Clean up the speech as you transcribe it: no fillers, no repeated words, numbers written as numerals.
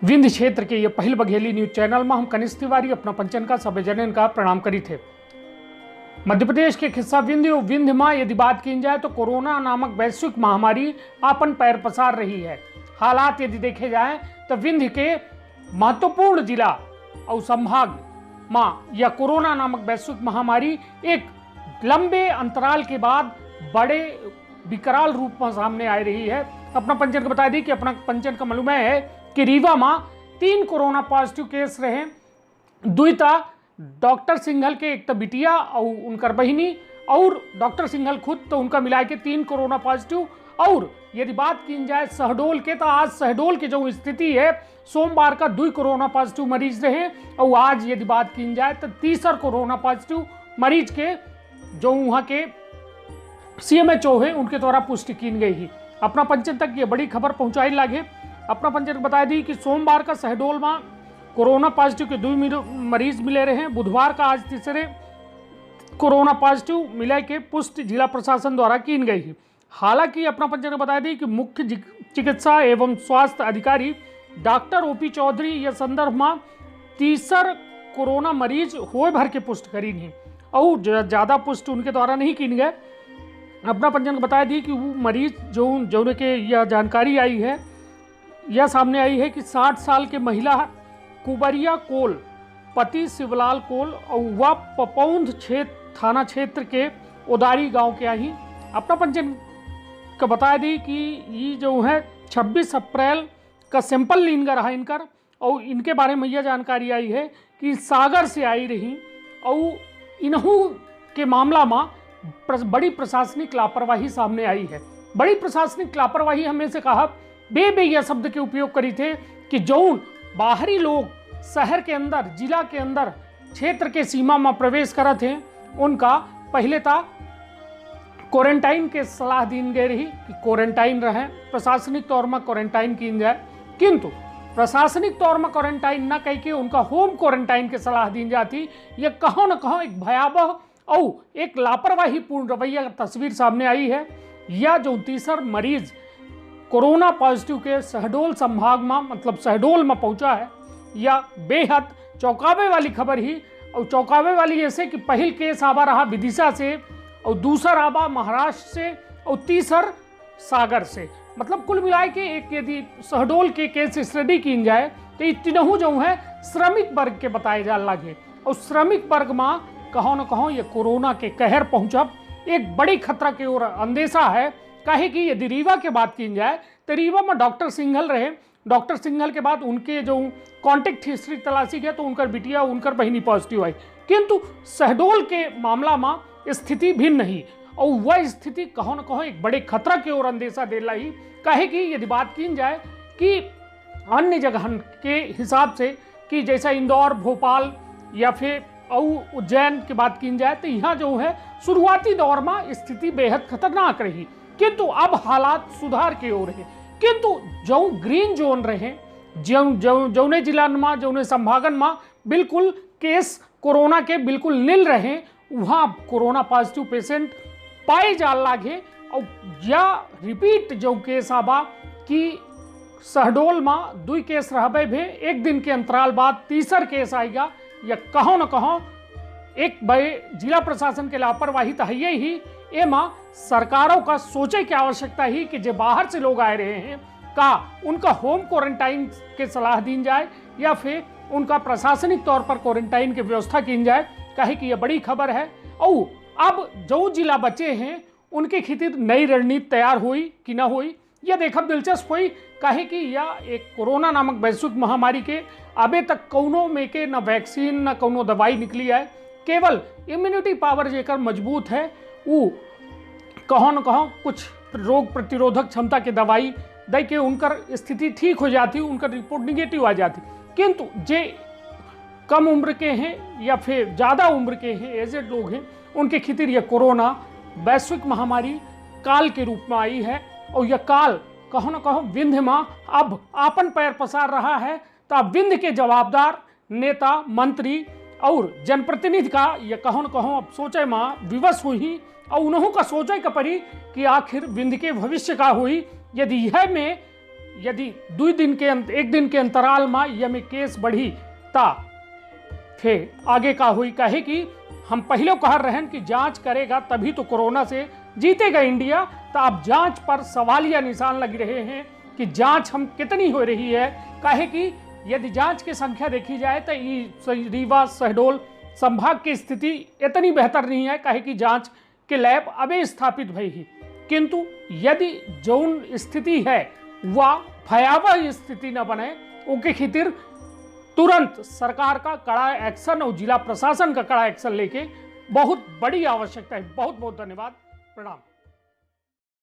विंध्य क्षेत्र के ये पहल बघेली न्यूज चैनल में हम कनिष्ठ तिवारी अपना पंचन का सभ्य जनन का प्रणाम करी थे। मध्य प्रदेश के खिस्सा विंध्य में यदि बात की जाए तो कोरोना नामक वैश्विक महामारी आपन पैर पसार रही है। हालात यदि देखे जाए तो विंध्य के महत्वपूर्ण जिला और संभाग में यह कोरोना नामक वैश्विक महामारी एक लंबे अंतराल के बाद बड़े विकराल रूप में सामने आ रही है। अपना पंचन को बता दी कि अपना पंचन का मालूम है कि रीवा में 3 कोरोना पॉजिटिव केस रहे। दुईता डॉक्टर सिंघल के एक तो बिटिया और उनकर बहिनी और डॉक्टर सिंघल खुद, तो उनका मिला के 3 कोरोना पॉजिटिव। और यदि बात की जाए शहडोल के, तो आज शहडोल की जो स्थिति है, सोमवार का 2 कोरोना पॉजिटिव मरीज रहे और आज यदि बात की जाए तो तीसरा कोरोना पॉजिटिव मरीज के जो वहाँ के CMHO है उनके द्वारा पुष्टि की गई है। अपना पंचन तक ये बड़ी खबर पहुंचाई लागे। अपना पंचन बता दी कि सोमवार का शहडोल में कोरोना पॉजिटिव के 2 मरीज मिले रहे। बुधवार का आज तीसरे कोरोना पॉजिटिव मिले के पुष्टि जिला प्रशासन द्वारा की गई है। हालांकि अपना पंचन बता दी कि मुख्य चिकित्सा एवं स्वास्थ्य अधिकारी डॉक्टर OP चौधरी यह संदर्भ में तीसर कोरोना मरीज होए भर के पुष्ट करी नहीं और ज़्यादा पुष्ट उनके द्वारा नहीं की गए। अपना पंचन को बता दी कि वो मरीज जो के यह जानकारी आई है, यह सामने आई है कि 60 साल के महिला कुबरिया कोल पति शिवलाल कोल और वह पपौंध थाना क्षेत्र के उदारी गांव के आई। अपना पंचन का बता दी कि ये जो है 26 अप्रैल का सैंपल लीन रहा इनकर, और इनके बारे में यह जानकारी आई है कि सागर से आई रही और इन्हों के मामला में बड़ी प्रशासनिक लापरवाही सामने आई है। बड़ी प्रशासनिक लापरवाही हमें से कहा बे यह शब्द के उपयोग करी थे कि जौन बाहरी लोग शहर के अंदर, जिला के अंदर, क्षेत्र के सीमा में प्रवेश कर थे, उनका पहले था क्वारंटाइन के सलाह दी गई रही कि क्वारंटाइन रहे, प्रशासनिक तौर में क्वारंटाइन की जाए। किंतु प्रशासनिक तौर में क्वारंटाइन न कह के उनका होम क्वारंटाइन की सलाह दी जाती। यह कहीं न कहीं एक भयावह और एक लापरवाही पूर्ण रवैया का तस्वीर सामने आई है। यह जो तीसरा मरीज कोरोना पॉजिटिव के शहडोल संभाग में, मतलब शहडोल में पहुंचा है, यह बेहद चौंकावे वाली खबर ही। और चौंकावे वाली ऐसे कि पहल केस आवा रहा विदिशा से और दूसरा आवा महाराष्ट्र से और तीसरा सागर से। मतलब कुल मिला के एक यदि शहडोल के केस स्टडी की जाए तो ये तीनों जो है श्रमिक वर्ग के बताए जा लगे और श्रमिक वर्ग में कहो न कहो ये कोरोना के कहर पहुंचब एक बड़ी खतरा की ओर अंदेशा है। काहे कि यदि रीवा के बात की जाए तो रीवा में डॉक्टर सिंघल रहे। डॉक्टर सिंघल के बाद उनके जो कॉन्टेक्ट हिस्ट्री तलाशी गया तो उनकर बिटिया, उनकर बहिनी पॉजिटिव आई। किंतु शहडोल के मामला में स्थिति भिन्न नहीं और वह स्थिति कहो न कहो एक बड़े खतरा की ओर अंदेशा दे रही। काहे कि यदि बात की जाए कि अन्य जगह के हिसाब से कि जैसा इंदौर, भोपाल या फिर और उज्जैन की बात की जाए तो यहाँ जो है शुरुआती दौर में स्थिति बेहद खतरनाक रही, किंतु अब हालात सुधार की ओर है। किंतु जो ग्रीन जोन रहे, जौने जिला में, जौने संभागन में बिल्कुल केस कोरोना के बिल्कुल नील रहे, वहाँ कोरोना पॉजिटिव पेशेंट पाए जा लागे। और या रिपीट जो केस आबा कि शहडोल में 2 केस रहबे भी, एक दिन के अंतराल बाद तीसरा केस आएगा। या कहो न कहो एक बड़े जिला प्रशासन के लापरवाही तो है ही। एमा सरकारों का सोचे की आवश्यकता ही कि जो बाहर से लोग आए रहे हैं का उनका होम क्वारंटाइन के सलाह दी जाए या फिर उनका प्रशासनिक तौर पर क्वारंटाइन की व्यवस्था की जाए। काहे कि यह बड़ी खबर है। और अब जो जिला बचे हैं उनके खातिर नई रणनीति तैयार हुई कि ना हुई, यह देखब दिलचस्प हुई। काहे कि यह एक कोरोना नामक वैश्विक महामारी के अबे तक कौनो में के न वैक्सीन न कौनो दवाई निकली है। केवल इम्यूनिटी पावर जेकर मजबूत है वो कहो न कहो कुछ रोग प्रतिरोधक क्षमता के दवाई दे के उनकर स्थिति ठीक हो जाती, उनकर रिपोर्ट निगेटिव आ जाती। किंतु जे कम उम्र के हैं या फिर ज़्यादा उम्र के हैं, एजेड लोग हैं, उनके खातिर यह कोरोना वैश्विक महामारी काल के रूप में आई है। और यह काल कहो न कहो विंध्य में अब आपन पैर पसार रहा है। तो अब विंध्य के जवाबदार नेता, मंत्री और जनप्रतिनिधि का यह कहो न कहो अब सोचे में विवश हुई और उन्हों का सोचे का परी कि आखिर विंध्य के भविष्य का हुई। यदि यह में यदि 1 दिन के अंतराल में यमे केस बढ़ी ता फिर आगे का हुई कहे कि हम पहले कह रहे हैं कि जांच करेगा तभी तो कोरोना से जीतेगा इंडिया। तो अब जांच पर सवालिया निशान लग रहे हैं कि जांच हम कितनी हो रही है। कहे कि यदि जांच की संख्या देखी जाए तो रीवा शहडोल संभाग की स्थिति इतनी बेहतर नहीं है, कहे कि जांच के लैब अभी स्थापित भई ही, किंतु यदि जौन स्थिति है वह भयावह स्थिति न बने उसके खातिर तुरंत सरकार का कड़ा एक्शन और जिला प्रशासन का कड़ा एक्शन लेके बहुत बड़ी आवश्यकता है। बहुत बहुत धन्यवाद, प्रणाम।